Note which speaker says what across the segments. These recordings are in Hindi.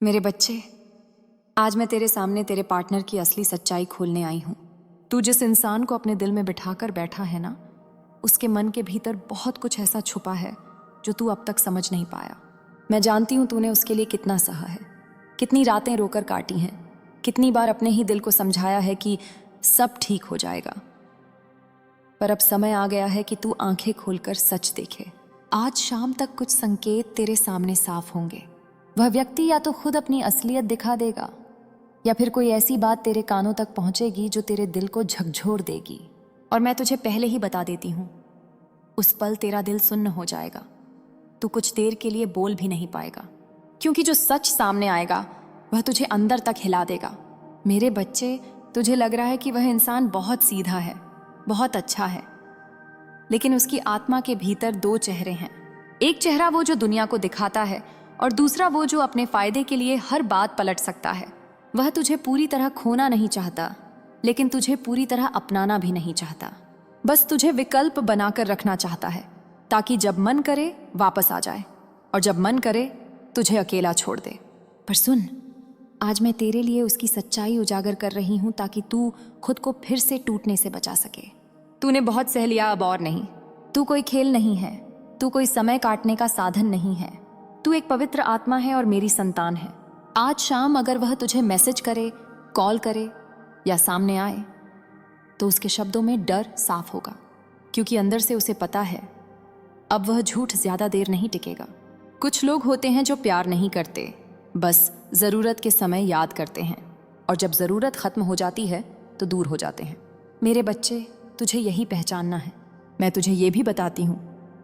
Speaker 1: मेरे बच्चे, आज मैं तेरे सामने तेरे पार्टनर की असली सच्चाई खोलने आई हूँ। तू जिस इंसान को अपने दिल में बिठाकर बैठा है ना, उसके मन के भीतर बहुत कुछ ऐसा छुपा है जो तू अब तक समझ नहीं पाया। मैं जानती हूँ तूने उसके लिए कितना सहा है, कितनी रातें रोकर काटी हैं, कितनी बार अपने ही दिल को समझाया है कि सब ठीक हो जाएगा। पर अब समय आ गया है कि तू आंखें खोलकर सच देखे। आज शाम तक कुछ संकेत तेरे सामने साफ होंगे। वह व्यक्ति या तो खुद अपनी असलियत दिखा देगा या फिर कोई ऐसी बात तेरे कानों तक पहुंचेगी जो तेरे दिल को झकझोर देगी। और मैं तुझे पहले ही बता देती हूँ, उस पल तेरा दिल सुन्न हो जाएगा। तू कुछ देर के लिए बोल भी नहीं पाएगा, क्योंकि जो सच सामने आएगा वह तुझे अंदर तक हिला देगा। मेरे बच्चे, तुझे लग रहा है कि वह इंसान बहुत सीधा है, बहुत अच्छा है, लेकिन उसकी आत्मा के भीतर दो चेहरे हैं। एक चेहरा वो जो दुनिया को दिखाता है, और दूसरा वो जो अपने फायदे के लिए हर बात पलट सकता है। वह तुझे पूरी तरह खोना नहीं चाहता, लेकिन तुझे पूरी तरह अपनाना भी नहीं चाहता। बस तुझे विकल्प बनाकर रखना चाहता है, ताकि जब मन करे वापस आ जाए, और जब मन करे तुझे अकेला छोड़ दे। पर सुन, आज मैं तेरे लिए उसकी सच्चाई उजागर कर रही हूं, ताकि तू खुद को फिर से टूटने से बचा सके। तूने बहुत सह लिया, अब और नहीं। तू कोई खेल नहीं है, तू कोई समय काटने का साधन नहीं है। तू एक पवित्र आत्मा है और मेरी संतान है। आज शाम अगर वह तुझे मैसेज करे, कॉल करे या सामने आए, तो उसके शब्दों में डर साफ होगा, क्योंकि अंदर से उसे पता है अब वह झूठ ज्यादा देर नहीं टिकेगा। कुछ लोग होते हैं जो प्यार नहीं करते, बस जरूरत के समय याद करते हैं, और जब जरूरत खत्म हो जाती है तो दूर हो जाते हैं। मेरे बच्चे, तुझे यही पहचानना है। मैं तुझे ये भी बताती हूँ,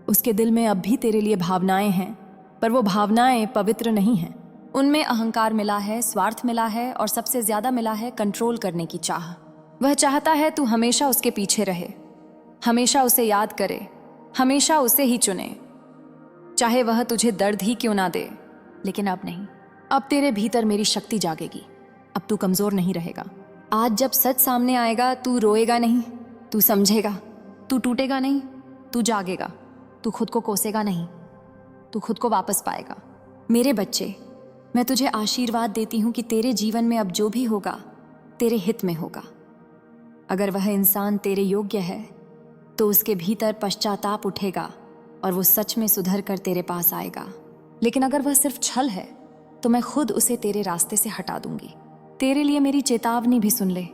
Speaker 1: उसके दिल में अब भी तेरे लिए भावनाएं हैं, पर वो भावनाएं पवित्र नहीं हैं। उनमें अहंकार मिला है, स्वार्थ मिला है, और सबसे ज्यादा मिला है कंट्रोल करने की चाह। वह चाहता है तू हमेशा उसके पीछे रहे, हमेशा उसे याद करे, हमेशा उसे ही चुने, चाहे वह तुझे दर्द ही क्यों ना दे। लेकिन अब नहीं, अब तेरे भीतर मेरी शक्ति जागेगी। अब तू कमजोर नहीं रहेगा। आज जब सच सामने आएगा, तू रोएगा नहीं, तू समझेगा। तू टूटेगा नहीं, तू जागेगा। तू खुद को कोसेगा नहीं, तू खुद को वापस पाएगा। मेरे बच्चे, मैं तुझे आशीर्वाद देती हूँ कि तेरे जीवन में अब जो भी होगा तेरे हित में होगा। अगर वह इंसान तेरे योग्य है तो उसके भीतर पश्चाताप उठेगा और वो सच में सुधर कर तेरे पास आएगा। लेकिन अगर वह सिर्फ छल है तो मैं खुद उसे तेरे रास्ते से हटा दूंगी। तेरे लिए मेरी चेतावनी भी सुन ले।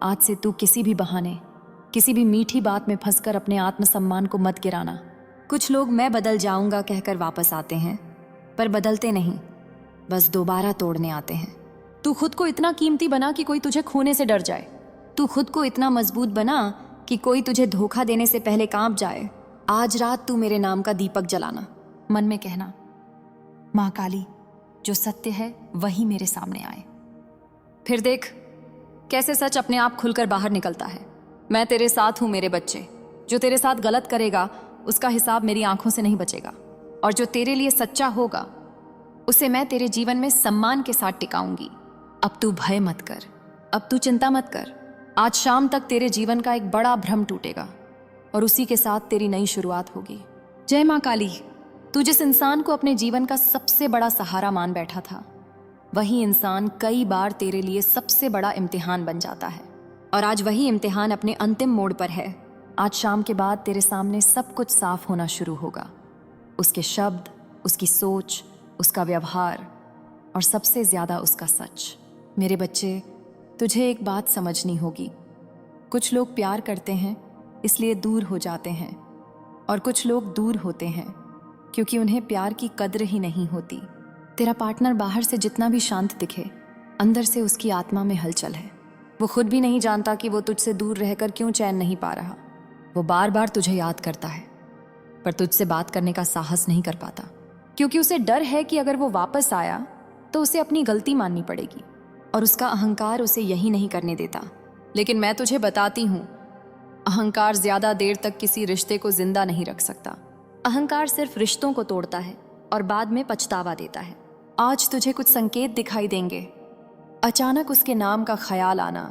Speaker 1: आज से तू किसी भी बहाने, किसी भी मीठी बात में फंसकर अपने आत्मसम्मान को मत गिराना। कुछ लोग मैं बदल जाऊंगा कहकर वापस आते हैं, पर बदलते नहीं, बस दोबारा तोड़ने आते हैं। तू खुद को इतना कीमती बना कि कोई तुझे खोने से डर जाए। तू खुद को इतना मजबूत बना कि कोई तुझे धोखा देने से पहले कांप जाए। आज रात तू मेरे नाम का दीपक जलाना, मन में कहना, माँ काली, जो सत्य है वही मेरे सामने आए। फिर देख कैसे सच अपने आप खुलकर बाहर निकलता है। मैं तेरे साथ हूं मेरे बच्चे। जो तेरे साथ गलत करेगा उसका हिसाब मेरी आंखों से नहीं बचेगा, और जो तेरे लिए सच्चा होगा उसे मैं तेरे जीवन में सम्मान के साथ टिकाऊंगी। अब तू भय मत कर, अब तू चिंता मत कर। आज शाम तक तेरे जीवन का एक बड़ा भ्रम टूटेगा और उसी के साथ तेरी नई शुरुआत होगी। जय माँ काली। तू जिस इंसान को अपने जीवन का सबसे बड़ा सहारा मान बैठा था, वही इंसान कई बार तेरे लिए सबसे बड़ा इम्तिहान बन जाता है, और आज वही इम्तिहान अपने अंतिम मोड़ पर है। आज शाम के बाद तेरे सामने सब कुछ साफ होना शुरू होगा। उसके शब्द, उसकी सोच, उसका व्यवहार, और सबसे ज्यादा उसका सच। मेरे बच्चे, तुझे एक बात समझनी होगी। कुछ लोग प्यार करते हैं इसलिए दूर हो जाते हैं, और कुछ लोग दूर होते हैं क्योंकि उन्हें प्यार की कद्र ही नहीं होती। तेरा पार्टनर बाहर से जितना भी शांत दिखे, अंदर से उसकी आत्मा में हलचल है। वो खुद भी नहीं जानता कि वो तुझसे दूर रहकर क्यों चैन नहीं पा रहा। वो बार बार तुझे याद करता है, पर तुझसे बात करने का साहस नहीं कर पाता, क्योंकि उसे डर है कि अगर वो वापस आया तो उसे अपनी गलती माननी पड़ेगी, और उसका अहंकार उसे यही नहीं करने देता। लेकिन मैं तुझे बताती हूँ, अहंकार ज्यादा देर तक किसी रिश्ते को जिंदा नहीं रख सकता। अहंकार सिर्फ रिश्तों को तोड़ता है और बाद में पछतावा देता है। आज तुझे कुछ संकेत दिखाई देंगे। अचानक उसके नाम का ख्याल आना,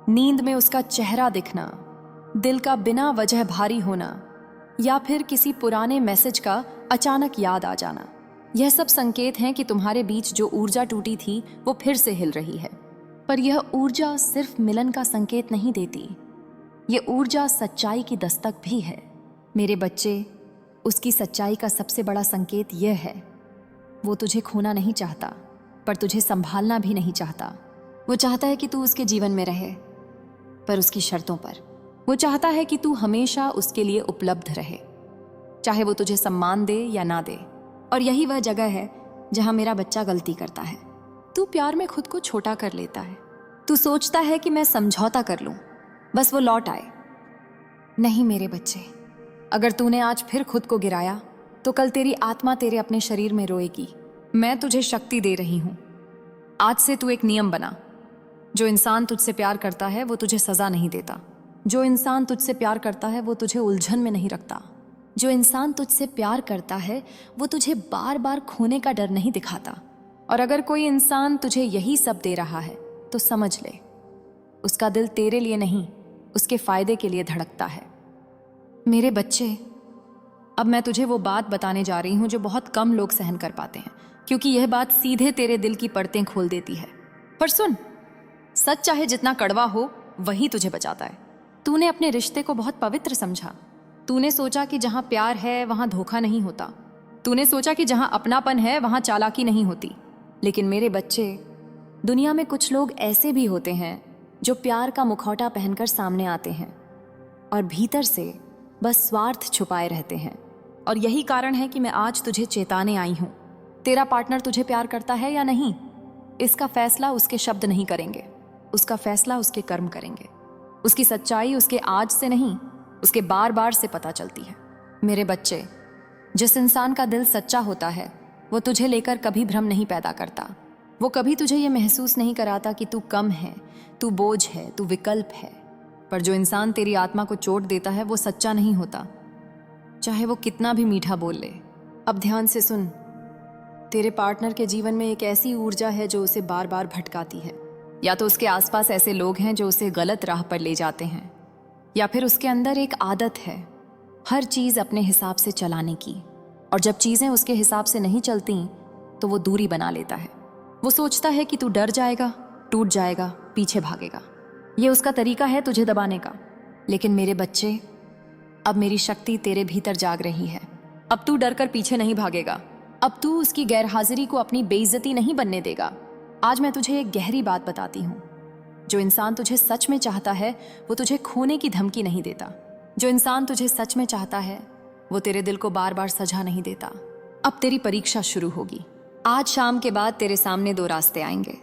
Speaker 1: नींद में उसका चेहरा दिखना, दिल का बिना वजह भारी होना, या फिर किसी पुराने मैसेज का अचानक याद आ जाना। यह सब संकेत हैं कि तुम्हारे बीच जो ऊर्जा टूटी थी वो फिर से हिल रही है। पर यह ऊर्जा सिर्फ मिलन का संकेत नहीं देती, ये ऊर्जा सच्चाई की दस्तक भी है। मेरे बच्चे, उसकी सच्चाई का सबसे बड़ा संकेत यह है, वो तुझे खोना नहीं चाहता, पर तुझे संभालना भी नहीं चाहता। वो चाहता है कि तू उसके जीवन में रहे, पर उसकी शर्तों पर। वो चाहता है कि तू हमेशा उसके लिए उपलब्ध रहे, चाहे वो तुझे सम्मान दे या ना दे। और यही वह जगह है जहां मेरा बच्चा गलती करता है। तू प्यार में खुद को छोटा कर लेता है। तू सोचता है कि मैं समझौता कर लूं, बस वो लौट आए। नहीं मेरे बच्चे, अगर तूने आज फिर खुद को गिराया तो कल तेरी आत्मा तेरे अपने शरीर में रोएगी। मैं तुझे शक्ति दे रही हूं। आज से तू एक नियम बना। जो इंसान तुझसे प्यार करता है वो तुझे सजा नहीं देता। जो इंसान तुझसे प्यार करता है वो तुझे उलझन में नहीं रखता। जो इंसान तुझसे प्यार करता है वो तुझे बार बार खोने का डर नहीं दिखाता। और अगर कोई इंसान तुझे यही सब दे रहा है तो समझ ले, उसका दिल तेरे लिए नहीं, उसके फायदे के लिए धड़कता है। मेरे बच्चे, अब मैं तुझे वो बात बताने जा रही हूं जो बहुत कम लोग सहन कर पाते हैं, क्योंकि यह बात सीधे तेरे दिल की परतें खोल देती है। पर सुन, सच चाहे जितना कड़वा हो वही तुझे बचाता है। तूने अपने रिश्ते को बहुत पवित्र समझा। तूने सोचा कि जहां प्यार है वहां धोखा नहीं होता। तूने सोचा कि जहां अपनापन है वहां चालाकी नहीं होती। लेकिन मेरे बच्चे, दुनिया में कुछ लोग ऐसे भी होते हैं जो प्यार का मुखौटा पहनकर सामने आते हैं और भीतर से बस स्वार्थ छुपाए रहते हैं। और यही कारण है कि मैं आज तुझे चेताने आई हूं। तेरा पार्टनर तुझे प्यार करता है या नहीं, इसका फैसला उसके शब्द नहीं करेंगे, उसका फैसला उसके कर्म करेंगे। उसकी सच्चाई उसके आज से नहीं, उसके बार बार से पता चलती है। मेरे बच्चे, जिस इंसान का दिल सच्चा होता है वो तुझे लेकर कभी भ्रम नहीं पैदा करता। वो कभी तुझे ये महसूस नहीं कराता कि तू कम है, तू बोझ है, तू विकल्प है। पर जो इंसान तेरी आत्मा को चोट देता है वो सच्चा नहीं होता, चाहे वो कितना भी मीठा बोल ले। अब ध्यान से सुन, तेरे पार्टनर के जीवन में एक ऐसी ऊर्जा है जो उसे बार बार भटकाती है। या तो उसके आसपास ऐसे लोग हैं जो उसे गलत राह पर ले जाते हैं, या फिर उसके अंदर एक आदत है हर चीज अपने हिसाब से चलाने की। और जब चीजें उसके हिसाब से नहीं चलती तो वो दूरी बना लेता है। वो सोचता है कि तू डर जाएगा, टूट जाएगा, पीछे भागेगा। ये उसका तरीका है तुझे दबाने का। लेकिन मेरे बच्चे, अब मेरी शक्ति तेरे भीतर जाग रही है। अब तू डर कर पीछे नहीं भागेगा। अब तू उसकी गैरहाजिरी को अपनी बेइज्जती नहीं बनने देगा। आज मैं तुझे एक गहरी बात बताती हूँ। जो इंसान तुझे सच में चाहता है वो तुझे खोने की धमकी नहीं देता। जो इंसान तुझे सच में चाहता है वो तेरे दिल को बार बार सजा नहीं देता। अब तेरी परीक्षा शुरू होगी। आज शाम के बाद तेरे सामने 2 रास्ते आएंगे।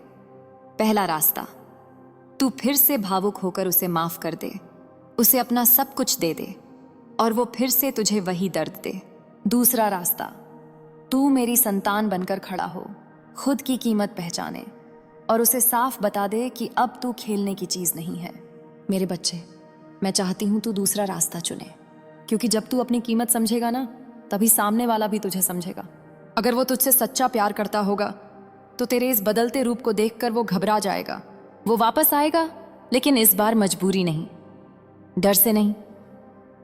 Speaker 1: पहला रास्ता, तू फिर से भावुक होकर उसे माफ कर दे, उसे अपना सब कुछ दे दे और वो फिर से तुझे वही दर्द दे। दूसरा रास्ता, तू मेरी संतान बनकर खड़ा हो, खुद की कीमत पहचाने और उसे साफ बता दे कि अब तू खेलने की चीज नहीं है। मेरे बच्चे, मैं चाहती हूं तू दूसरा रास्ता चुने, क्योंकि जब तू अपनी कीमत समझेगा ना, तभी सामने वाला भी तुझे समझेगा। अगर वो तुझसे सच्चा प्यार करता होगा तो तेरे इस बदलते रूप को देखकर वो घबरा जाएगा। वो वापस आएगा, लेकिन इस बार मजबूरी नहीं, डर से नहीं।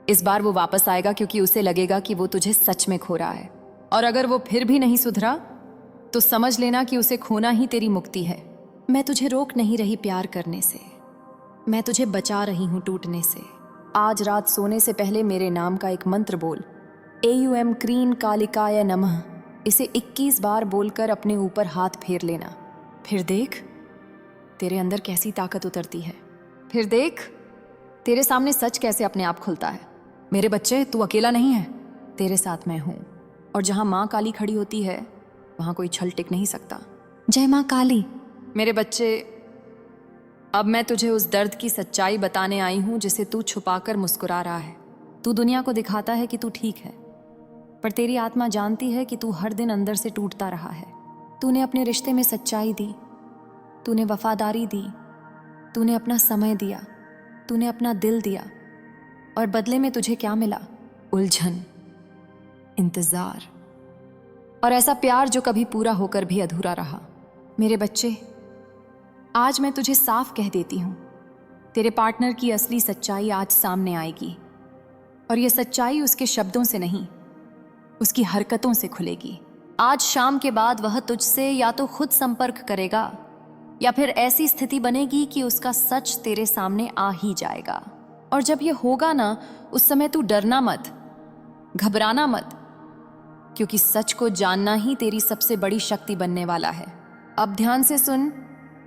Speaker 1: इस बार वो वापस आएगा क्योंकि उसे लगेगा कि वो तुझे सच में खो रहा है। और अगर वो फिर भी नहीं सुधरा तो समझ लेना कि उसे खोना ही तेरी मुक्ति है। मैं तुझे रोक नहीं रही प्यार करने से, मैं तुझे बचा रही हूं टूटने से। आज रात सोने से पहले मेरे नाम का एक मंत्र बोल, AUM क्रीं कालिकाय नमः। इसे 21 बार बोलकर अपने ऊपर हाथ फेर लेना। फिर देख तेरे अंदर कैसी ताकत उतरती है। फिर देख तेरे सामने सच कैसे अपने आप खुलता है। मेरे बच्चे, तू अकेला नहीं है, तेरे साथ मैं हूं। और जहां माँ काली खड़ी होती है वहां कोई छल टिक नहीं सकता। जय माँ काली। मेरे बच्चे, अब मैं तुझे उस दर्द की सच्चाई बताने आई हूं जिसे तू छुपाकर मुस्कुरा रहा है। तू दुनिया को दिखाता है कि तू ठीक है, पर तेरी आत्मा जानती है कि तू हर दिन अंदर से टूटता रहा है। तूने अपने रिश्ते में सच्चाई दी, तूने वफादारी दी, तूने अपना समय दिया, तूने अपना दिल दिया, और बदले में तुझे क्या मिला? उलझन, इंतजार और ऐसा प्यार जो कभी पूरा होकर भी अधूरा रहा। मेरे बच्चे, आज मैं तुझे साफ कह देती हूं, तेरे पार्टनर की असली सच्चाई आज सामने आएगी। और यह सच्चाई उसके शब्दों से नहीं, उसकी हरकतों से खुलेगी। आज शाम के बाद वह तुझसे या तो खुद संपर्क करेगा या फिर ऐसी स्थिति बनेगी कि उसका सच तेरे सामने आ ही जाएगा। और जब ये होगा ना, उस समय तू डरना मत, घबराना मत, क्योंकि सच को जानना ही तेरी सबसे बड़ी शक्ति बनने वाला है। अब ध्यान से सुन,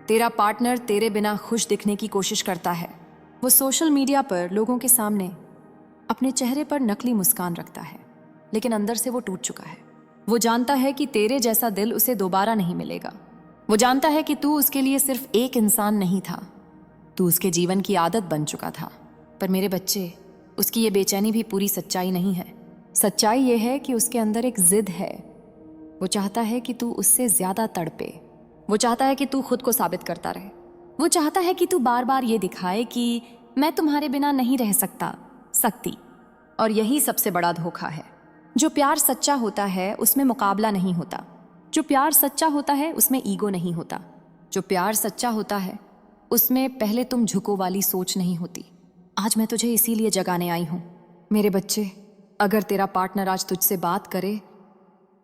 Speaker 1: तेरा पार्टनर तेरे बिना खुश दिखने की कोशिश करता है। वो सोशल मीडिया पर लोगों के सामने अपने चेहरे पर नकली मुस्कान रखता है, लेकिन अंदर से वो टूट चुका है। वो जानता है कि तेरे जैसा दिल उसे दोबारा नहीं मिलेगा। वो जानता है कि तू उसके लिए सिर्फ एक इंसान नहीं था, तू उसके जीवन की आदत बन चुका था। पर मेरे बच्चे, उसकी ये बेचैनी भी पूरी सच्चाई नहीं है। सच्चाई ये है कि उसके अंदर एक जिद है। वो चाहता है कि तू उससे ज्यादा तड़पे। वो चाहता है कि तू खुद को साबित करता रहे। वो चाहता है कि तू बार बार ये दिखाए कि मैं तुम्हारे बिना नहीं रह सकती। और यही सबसे बड़ा धोखा है। जो प्यार सच्चा होता है उसमें मुकाबला नहीं होता। जो प्यार सच्चा होता है उसमें ईगो नहीं होता। जो प्यार सच्चा होता है उसमें पहले तुम झुको वाली सोच नहीं होती। आज मैं तुझे इसीलिए जगाने आई हूं। मेरे बच्चे, अगर तेरा पार्टनर आज तुझसे बात करे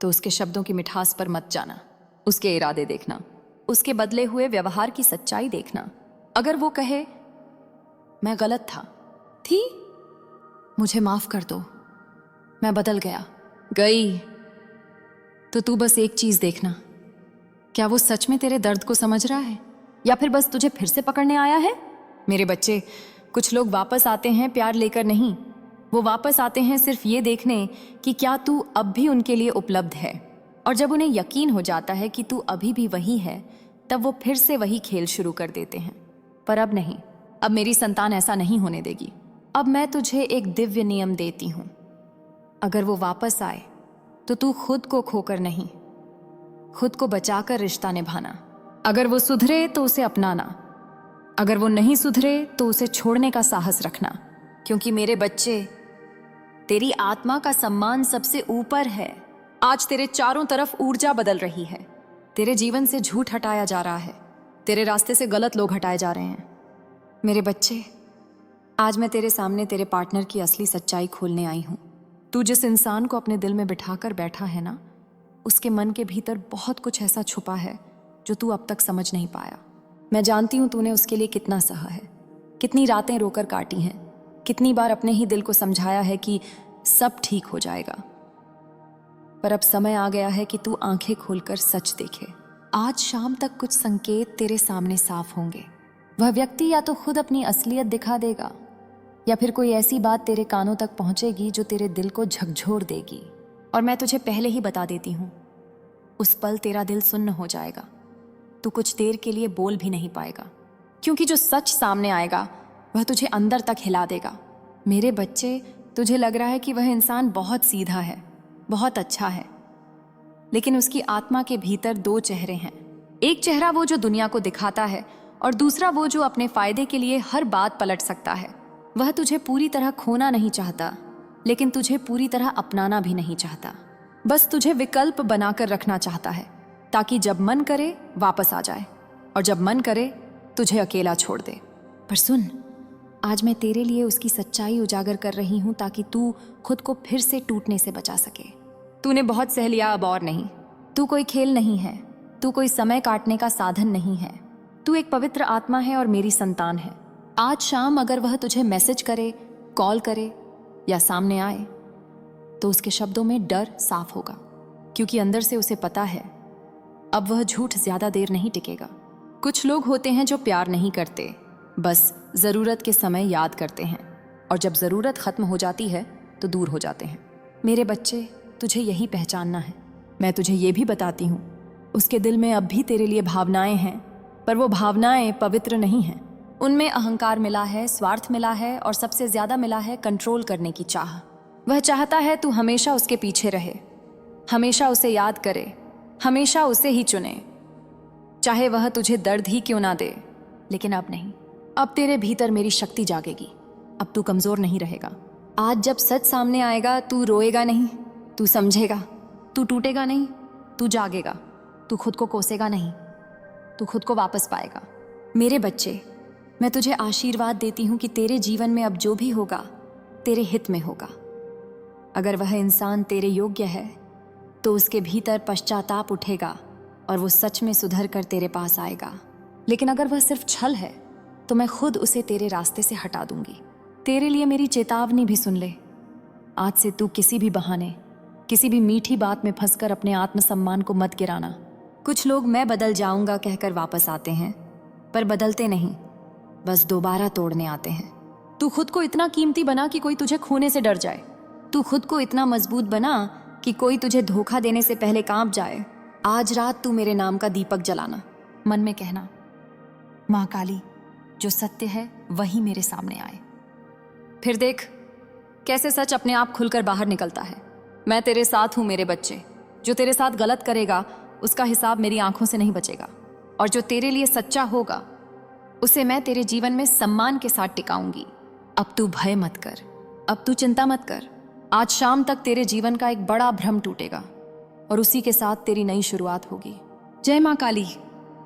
Speaker 1: तो उसके शब्दों की मिठास पर मत जाना, उसके इरादे देखना, उसके बदले हुए व्यवहार की सच्चाई देखना। अगर वो कहे मैं गलत थी, मुझे माफ कर दो, मैं बदल गई, तो तू बस एक चीज देखना, क्या वो सच में तेरे दर्द को समझ रहा है या फिर बस तुझे फिर से पकड़ने आया है? मेरे बच्चे, कुछ लोग वापस आते हैं प्यार लेकर नहीं, वो वापस आते हैं सिर्फ ये देखने कि क्या तू अब भी उनके लिए उपलब्ध है। और जब उन्हें यकीन हो जाता है कि तू अभी भी वही है, तब वो फिर से वही खेल शुरू कर देते हैं। पर अब नहीं, अब मेरी संतान ऐसा नहीं होने देगी। अब मैं तुझे एक दिव्य नियम देती हूं। अगर वो वापस आए तो तू खुद को खोकर नहीं, खुद को बचाकर रिश्ता निभाना। अगर वो सुधरे तो उसे अपनाना, अगर वो नहीं सुधरे तो उसे छोड़ने का साहस रखना। क्योंकि मेरे बच्चे, तेरी आत्मा का सम्मान सबसे ऊपर है। आज तेरे चारों तरफ ऊर्जा बदल रही है। तेरे जीवन से झूठ हटाया जा रहा है, तेरे रास्ते से गलत लोग हटाए जा रहे हैं। मेरे बच्चे, आज मैं तेरे सामने तेरे पार्टनर की असली सच्चाई खोलने आई हूं। तू जिस इंसान को अपने दिल में बिठाकर बैठा है ना, उसके मन के भीतर बहुत कुछ ऐसा छुपा है जो तू अब तक समझ नहीं पाया। मैं जानती हूं तूने उसके लिए कितना सहा है, कितनी रातें रोकर काटी हैं, कितनी बार अपने ही दिल को समझाया है कि सब ठीक हो जाएगा। पर अब समय आ गया है कि तू आंखें खोलकर सच देखे। आज शाम तक कुछ संकेत तेरे सामने साफ होंगे। वह व्यक्ति या तो खुद अपनी असलियत दिखा देगा या फिर कोई ऐसी बात तेरे कानों तक पहुंचेगी जो तेरे दिल को झकझोर देगी। और मैं तुझे पहले ही बता देती हूं, उस पल तेरा दिल सुन्न हो जाएगा। तू कुछ देर के लिए बोल भी नहीं पाएगा, क्योंकि जो सच सामने आएगा वह तुझे अंदर तक हिला देगा। मेरे बच्चे, तुझे लग रहा है कि वह इंसान बहुत सीधा है, बहुत अच्छा है, लेकिन उसकी आत्मा के भीतर दो चेहरे हैं। एक चेहरा वो जो दुनिया को दिखाता है और दूसरा वो जो अपने फायदे के लिए हर बात पलट सकता है। वह तुझे पूरी तरह खोना नहीं चाहता, लेकिन तुझे पूरी तरह अपनाना भी नहीं चाहता। बस तुझे विकल्प बनाकर रखना चाहता है, ताकि जब मन करे वापस आ जाए और जब मन करे तुझे अकेला छोड़ दे। पर सुन, आज मैं तेरे लिए उसकी सच्चाई उजागर कर रही हूं ताकि तू खुद को फिर से टूटने से बचा सके। तूने बहुत सह लिया, अब और नहीं। तू कोई खेल नहीं है, तू कोई समय काटने का साधन नहीं है। तू एक पवित्र आत्मा है और मेरी संतान है। आज शाम अगर वह तुझे मैसेज करे, कॉल करे या सामने आए, तो उसके शब्दों में डर साफ होगा, क्योंकि अंदर से उसे पता है अब वह झूठ ज्यादा देर नहीं टिकेगा। कुछ लोग होते हैं जो प्यार नहीं करते, बस जरूरत के समय याद करते हैं, और जब जरूरत खत्म हो जाती है तो दूर हो जाते हैं। मेरे बच्चे, तुझे यही पहचानना है। मैं तुझे ये भी बताती हूँ, उसके दिल में अब भी तेरे लिए भावनाएं हैं, पर वो भावनाएं पवित्र नहीं हैं। उनमें अहंकार मिला है, स्वार्थ मिला है और सबसे ज्यादा मिला है कंट्रोल करने की चाह। वह चाहता है तू हमेशा उसके पीछे रहे, हमेशा उसे याद करे, हमेशा उसे ही चुने, चाहे वह तुझे दर्द ही क्यों ना दे। लेकिन अब नहीं, अब तेरे भीतर मेरी शक्ति जागेगी। अब तू कमजोर नहीं रहेगा। आज जब सच सामने आएगा, तू रोएगा नहीं, तू समझेगा, तू टूटेगा नहीं, तू जागेगा, तू खुद को कोसेगा नहीं, तू खुद को वापस पाएगा। मेरे बच्चे, मैं तुझे आशीर्वाद देती हूं कि तेरे जीवन में अब जो भी होगा तेरे हित में होगा। अगर वह इंसान तेरे योग्य है तो उसके भीतर पश्चाताप उठेगा और वो सच में सुधर कर तेरे पास आएगा। लेकिन अगर वह सिर्फ छल है तो मैं खुद उसे तेरे रास्ते से हटा दूंगी। तेरे लिए मेरी चेतावनी भी सुन ले। आज से तू किसी भी बहाने, किसी भी मीठी बात में फंसकर अपने आत्मसम्मान को मत गिराना। कुछ लोग मैं बदल जाऊंगा कहकर वापस आते हैं, पर बदलते नहीं, बस दोबारा तोड़ने आते हैं। तू खुद को इतना कीमती बना कि कोई तुझे खोने से डर जाए। तू खुद को इतना मजबूत बना कि कोई तुझे धोखा देने से पहले कांप जाए। आज रात तू मेरे नाम का दीपक जलाना, मन में कहना, माँ काली, जो सत्य है वही मेरे सामने आए। फिर देख कैसे सच अपने आप खुलकर बाहर निकलता है। मैं तेरे साथ हूं मेरे बच्चे। जो तेरे साथ गलत करेगा उसका हिसाब मेरी आंखों से नहीं बचेगा, और जो तेरे लिए सच्चा होगा उसे मैं तेरे जीवन में सम्मान के साथ टिकाऊंगी। अब तू भय मत कर, अब तू चिंता मत कर। आज शाम तक तेरे जीवन का एक बड़ा भ्रम टूटेगा और उसी के साथ तेरी नई शुरुआत होगी। जय माँ काली।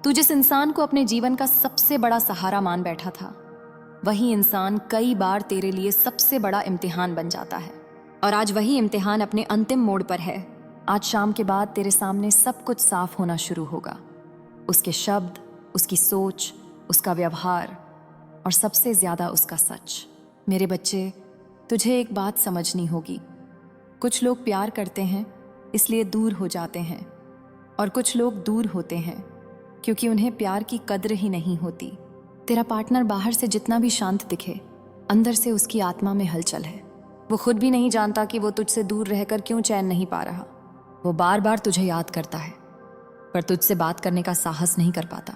Speaker 1: तू जिस इंसान को अपने जीवन का सबसे बड़ा सहारा मान बैठा था, वही इंसान कई बार तेरे लिए सबसे बड़ा इम्तिहान बन जाता है, और आज वही इम्तिहान अपने अंतिम मोड़ पर है। आज शाम के बाद तेरे सामने सब कुछ साफ होना शुरू होगा। उसके शब्द, उसकी सोच, उसका व्यवहार और सबसे ज्यादा उसका सच। मेरे बच्चे, तुझे एक बात समझनी होगी। कुछ लोग प्यार करते हैं इसलिए दूर हो जाते हैं, और कुछ लोग दूर होते हैं क्योंकि उन्हें प्यार की कद्र ही नहीं होती। तेरा पार्टनर बाहर से जितना भी शांत दिखे, अंदर से उसकी आत्मा में हलचल है। वो खुद भी नहीं जानता कि वो तुझसे दूर रहकर क्यों चैन नहीं पा रहा। वो बार बार तुझे याद करता है, पर तुझसे बात करने का साहस नहीं कर पाता,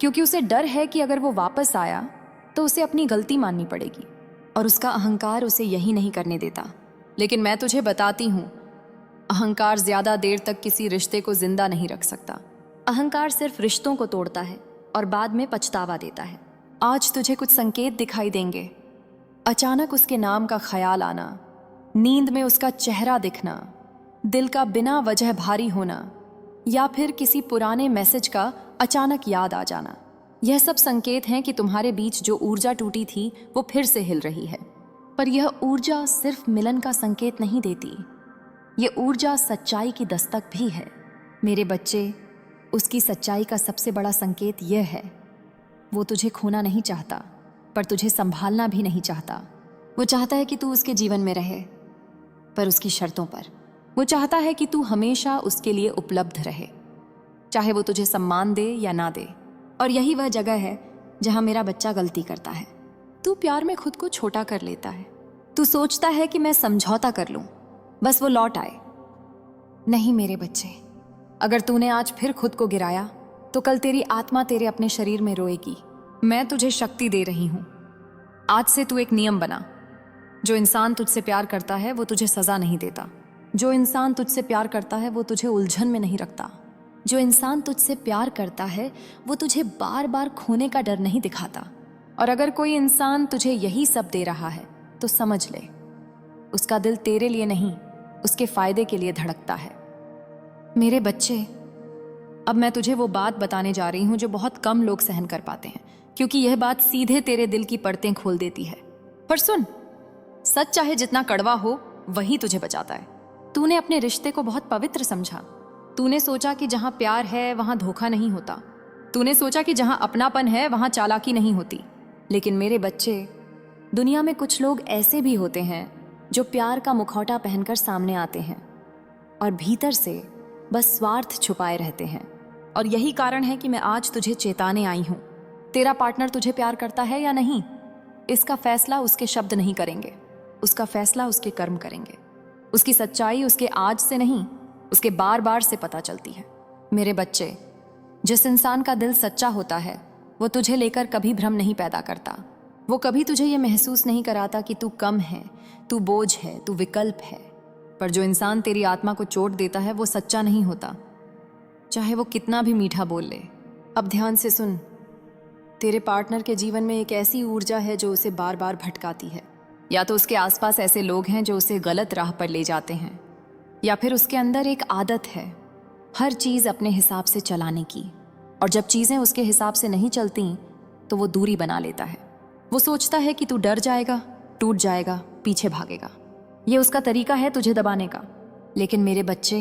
Speaker 1: क्योंकि उसे डर है कि अगर वो वापस आया तो उसे अपनी गलती माननी पड़ेगी, और उसका अहंकार उसे यही नहीं करने देता। लेकिन मैं तुझे बताती हूँ, अहंकार ज्यादा देर तक किसी रिश्ते को जिंदा नहीं रख सकता। अहंकार सिर्फ रिश्तों को तोड़ता है और बाद में पछतावा देता है। आज तुझे कुछ संकेत दिखाई देंगे। अचानक उसके नाम का ख्याल आना, नींद में उसका चेहरा दिखना, दिल का बिना वजह भारी होना, या फिर किसी पुराने मैसेज का अचानक याद आ जाना। यह सब संकेत हैं कि तुम्हारे बीच जो ऊर्जा टूटी थी वो फिर से हिल रही है। पर यह ऊर्जा सिर्फ मिलन का संकेत नहीं देती, ये ऊर्जा सच्चाई की दस्तक भी है। मेरे बच्चे, उसकी सच्चाई का सबसे बड़ा संकेत यह है, वो तुझे खोना नहीं चाहता, पर तुझे संभालना भी नहीं चाहता। वो चाहता है कि तू उसके जीवन में रहे, पर उसकी शर्तों पर। वो चाहता है कि तू हमेशा उसके लिए उपलब्ध रहे, चाहे वो तुझे सम्मान दे या ना दे। और यही वह जगह है जहां मेरा बच्चा गलती करता है। तू प्यार में खुद को छोटा कर लेता है। तू सोचता है कि मैं समझौता कर लूं, बस वो लौट आए। नहीं मेरे बच्चे, अगर तूने आज फिर खुद को गिराया तो कल तेरी आत्मा तेरे अपने शरीर में रोएगी। मैं तुझे शक्ति दे रही हूं। आज से तू एक नियम बना। जो इंसान तुझसे प्यार करता है वो तुझे सजा नहीं देता। जो इंसान तुझसे प्यार करता है वो तुझे उलझन में नहीं रखता। जो इंसान तुझसे प्यार करता है वो तुझे बार बार खोने का डर नहीं दिखाता। और अगर कोई इंसान तुझे यही सब दे रहा है तो समझ ले, उसका दिल तेरे लिए नहीं, उसके फायदे के लिए धड़कता है। मेरे बच्चे, अब मैं तुझे वो बात बताने जा रही हूं जो बहुत कम लोग सहन कर पाते हैं, क्योंकि यह बात सीधे तेरे दिल की परतें खोल देती है। पर सुन, सच चाहे जितना कड़वा हो वही तुझे बचाता है। तूने अपने रिश्ते को बहुत पवित्र समझा। तूने सोचा कि जहां प्यार है वहां धोखा नहीं होता। तूने सोचा कि जहां अपनापन है वहां चालाकी नहीं होती। लेकिन मेरे बच्चे, दुनिया में कुछ लोग ऐसे भी होते हैं जो प्यार का मुखौटा पहनकर सामने आते हैं और भीतर से बस स्वार्थ छुपाए रहते हैं। और यही कारण है कि मैं आज तुझे चेताने आई हूं। तेरा पार्टनर तुझे प्यार करता है या नहीं, इसका फैसला उसके शब्द नहीं करेंगे, उसका फैसला उसके कर्म करेंगे। उसकी सच्चाई उसके आज से नहीं, उसके बार बार से पता चलती है। मेरे बच्चे, जिस इंसान का दिल सच्चा होता है वो तुझे लेकर कभी भ्रम नहीं पैदा करता। वो कभी तुझे ये महसूस नहीं कराता कि तू कम है, तू बोझ है, तू विकल्प है। पर जो इंसान तेरी आत्मा को चोट देता है वो सच्चा नहीं होता, चाहे वो कितना भी मीठा बोल ले। अब ध्यान से सुन, तेरे पार्टनर के जीवन में एक ऐसी ऊर्जा है जो उसे बार बार भटकाती है। या तो उसके आसपास ऐसे लोग हैं जो उसे गलत राह पर ले जाते हैं, या फिर उसके अंदर एक आदत है हर चीज़ अपने हिसाब से चलाने की, और जब चीज़ें उसके हिसाब से नहीं चलती तो वो दूरी बना लेता है। वो सोचता है कि तू डर जाएगा, टूट जाएगा, पीछे भागेगा। ये उसका तरीका है तुझे दबाने का। लेकिन मेरे बच्चे,